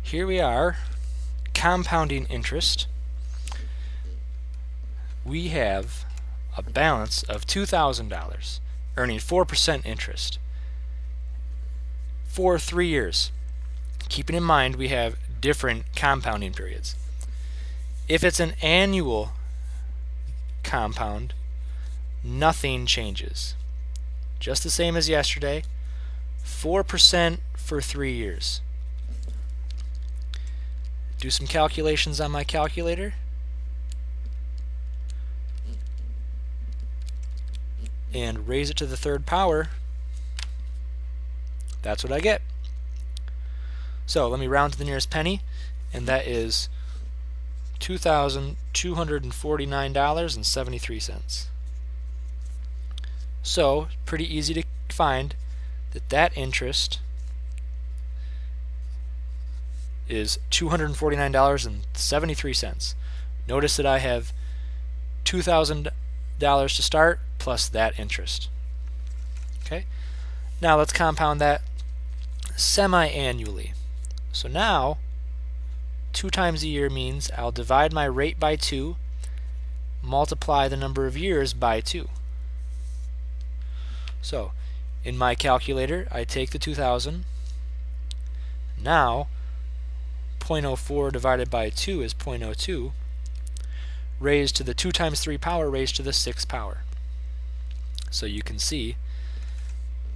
Here we are, compounding interest. We have a balance of $2,000, earning 4% interest for 3 years. Keeping in mind we have different compounding periods. If it's an annual compound, nothing changes. Just the same as yesterday, 4% for 3 years. Do some calculations on my calculator. And raise it to the third power. That's what I get. So let me round to the nearest penny, and that is $2,249.73. So pretty easy to find that interest is $249.73. Notice that I have $2,000 to start plus that interest. Okay, now let's compound that semi-annually. So now 2 times a year means I'll divide my rate by 2, multiply the number of years by 2. So in my calculator I take the 2,000. Now 0.04 divided by 2 is 0.02, raised to the 2 times 3 power raised to the 6 power. So you can see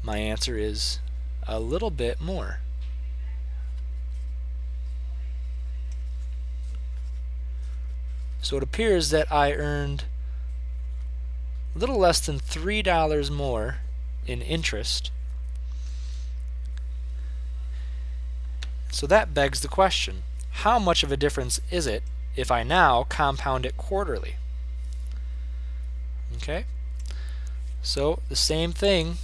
my answer is a little bit more. So it appears that I earned a little less than $3 more in interest. So that begs the question, how much of a difference is it if I now compound it quarterly? Okay, so the same thing,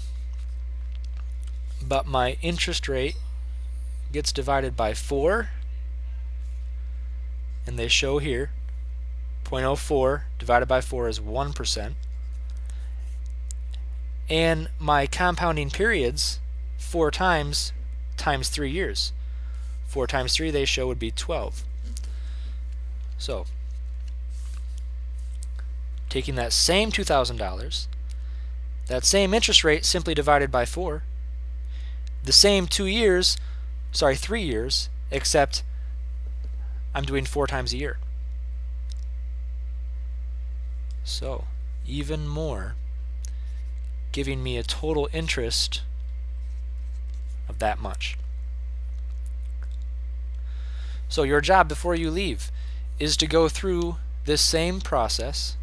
but my interest rate gets divided by 4, and they show here 0.04 divided by 4 is 1%, and my compounding periods 4 times 3 years. 4 times 3 they show would be 12. So taking that same $2,000, that same interest rate simply divided by 4, the same 3 years, except I'm doing 4 times a year. So even more, giving me a total interest of that much. So your job before you leave is to go through this same process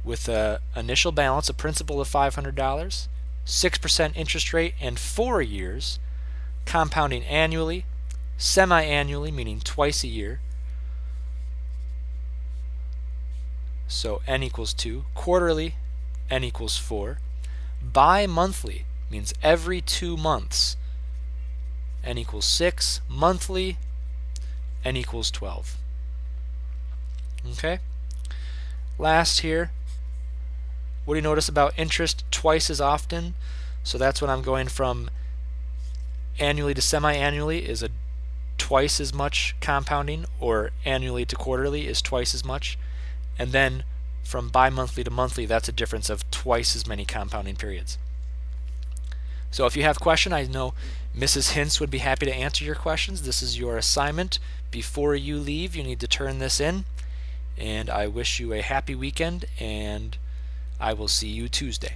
with an initial balance, a principal of $500, 6% interest rate, and 4 years, compounding annually, semi-annually, meaning twice a year. So n equals 2. Quarterly, n equals 4. Bi-monthly means every 2 months, n equals 6. Monthly, n equals 12. Okay? Last here, what do you notice about interest twice as often? So that's when I'm going from annually to semi-annually is a twice as much compounding, or annually to quarterly is twice as much. And then from bi-monthly to monthly, that's a difference of twice as many compounding periods. So if you have a question, I know Mrs. Hintz would be happy to answer your questions. This is your assignment. Before you leave, you need to turn this in. And I wish you a happy weekend, and I will see you Tuesday.